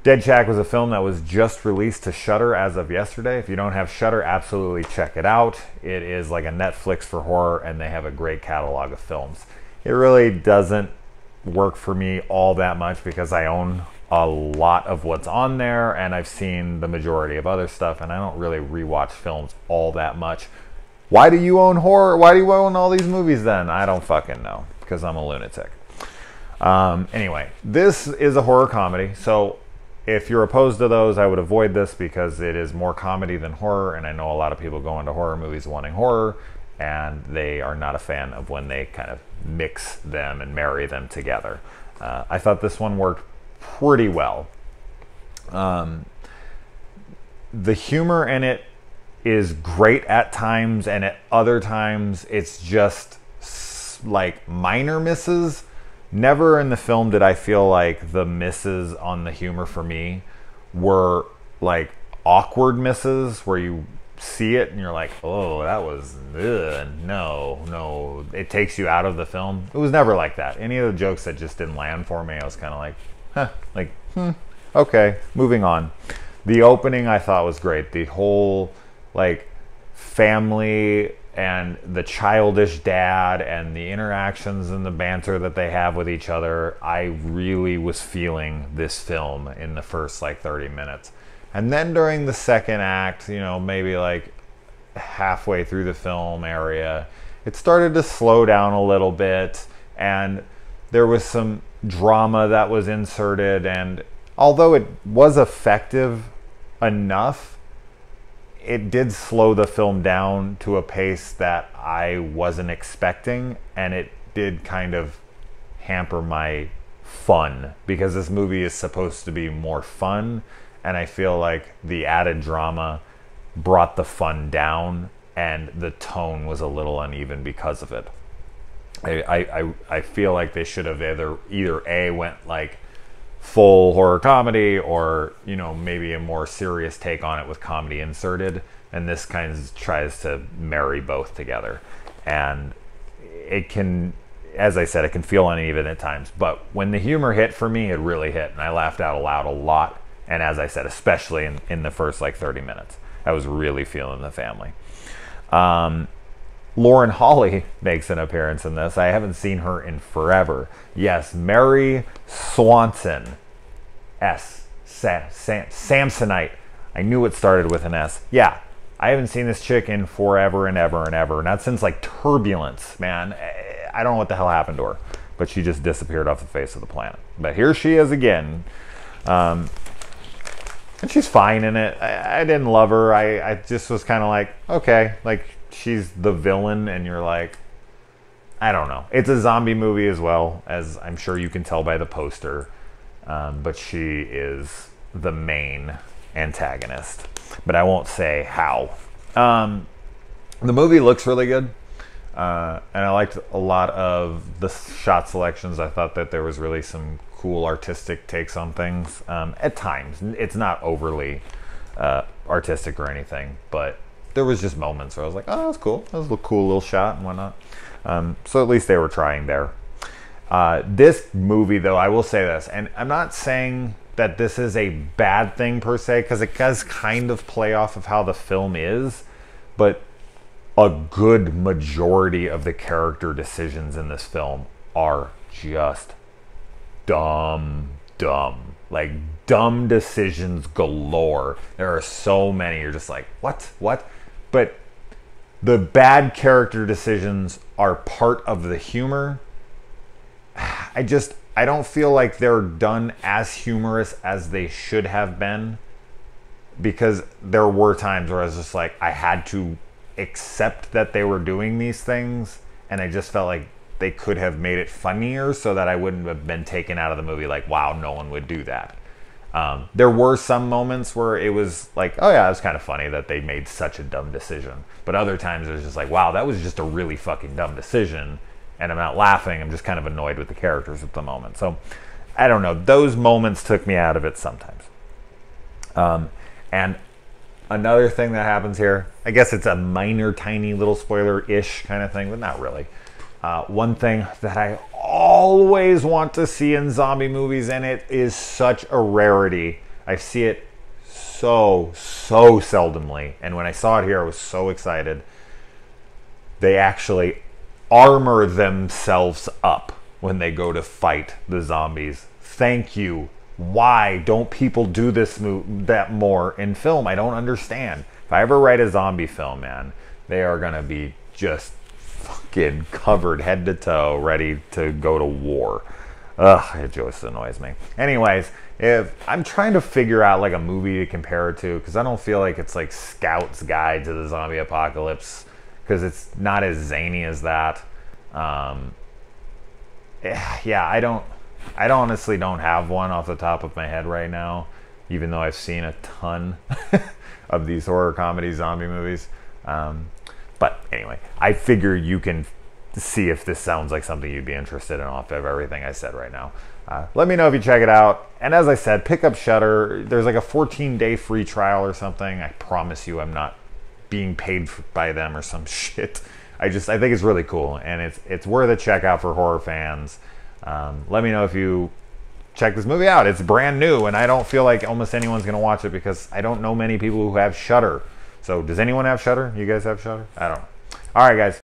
Dead Shack was a film that was just released to Shudder as of yesterday. If you don't have Shudder, absolutely check it out. It is like a Netflix for horror, and they have a great catalog of films. It really doesn't work for me all that much because I own a lot of what's on there, and I've seen the majority of other stuff, and I don't really rewatch films all that much. Why do you own horror? Why do you own all these movies then? I don't fucking know, because I'm a lunatic. Anyway, this is a horror comedy, so if you're opposed to those, I would avoid this because it is more comedy than horror, and I know a lot of people go into horror movies wanting horror, and they are not a fan of when they kind of mix them and marry them together. I thought this one worked pretty well. The humor in it is great at times, and at other times it's just like minor misses. Never in the film did I feel like the misses on the humor for me were like awkward misses where you see it and you're like, oh, that was no, it takes you out of the film. It was never like that. Any of the jokes that just didn't land for me, I was kind of like, okay, moving on. The opening I thought was great. The whole like family and the childish dad and the interactions and the banter that they have with each other, I really was feeling this film in the first like 30 minutes. And then during the second act, you know, maybe like halfway through the film area, it started to slow down a little bit, and there was some drama that was inserted, and although it was effective enough, it did slow the film down to a pace that I wasn't expecting, and it did kind of hamper my fun because this movie is supposed to be more fun, and I feel like the added drama brought the fun down, and the tone was a little uneven because of it. I feel like they should have either A, went like full horror comedy, or, you know, maybe a more serious take on it with comedy inserted, and this kind of tries to marry both together, and it can, as I said, it can feel uneven at times, but when the humor hit for me, it really hit, and I laughed out loud a lot, and as I said, especially in the first like 30 minutes, I was really feeling the family. Lauren Holly makes an appearance in this. I haven't seen her in forever. Yes, Mary Swanson. Samsonite. I knew it started with an S. Yeah, I haven't seen this chick in forever and ever and ever. Not since like Turbulence, man. I don't know what the hell happened to her, but she just disappeared off the face of the planet. But here she is again. And she's fine in it. I didn't love her. I just was kind of like, okay, like, she's the villain, and you're like, I don't know. It's a zombie movie as well, as I'm sure you can tell by the poster, but she is the main antagonist, but I won't say how. The movie looks really good, and I liked a lot of the shot selections. I thought that there was really some cool artistic takes on things. At times, it's not overly artistic or anything, but there was just moments where I was like, oh, that was cool. That was a cool little shot and whatnot. So at least they were trying there. This movie, though, I will say this, and I'm not saying that this is a bad thing per se, because it does kind of play off of how the film is, but a good majority of the character decisions in this film are just dumb. Like, dumb decisions galore. There are so many. You're just like, what? But the bad character decisions are part of the humor. I don't feel like they're done as humorous as they should have been, because there were times where I was just like, I had to accept that they were doing these things, and I just felt like they could have made it funnier so that I wouldn't have been taken out of the movie like, wow, no one would do that. There were some moments where it was like, oh yeah, it was kind of funny that they made such a dumb decision. But other times it was just like, wow, that was just a really fucking dumb decision. And I'm not laughing, I'm just kind of annoyed with the characters at the moment. So, I don't know, those moments took me out of it sometimes. And another thing that happens here, I guess it's a minor, tiny little spoiler-ish kind of thing, but not really. One thing that I always want to see in zombie movies, and it is such a rarity, I see it so seldomly. And when I saw it here, I was so excited. They actually armor themselves up when they go to fight the zombies. Thank you. Why don't people do that more in film? I don't understand. If I ever write a zombie film, man, they are gonna be just fucking covered head to toe, ready to go to war. Ugh, it just annoys me. Anyways, if I'm trying to figure out like a movie to compare it to, because I don't feel like it's like Scout's Guide to the Zombie Apocalypse, because it's not as zany as that. Yeah, I honestly don't have one off the top of my head right now, even though I've seen a ton of these horror comedy zombie movies. But anyway, I figure you can see if this sounds like something you'd be interested in off of everything I said right now. Let me know if you check it out. And as I said, pick up Shudder. There's like a 14-day free trial or something. I promise you I'm not being paid by them or some shit. I think it's really cool, and it's worth a check out for horror fans. Let me know if you check this movie out. It's brand new, and I don't feel like almost anyone's going to watch it because I don't know many people who have Shudder. So does anyone have Shudder? You guys have Shudder? I don't know. All right, guys.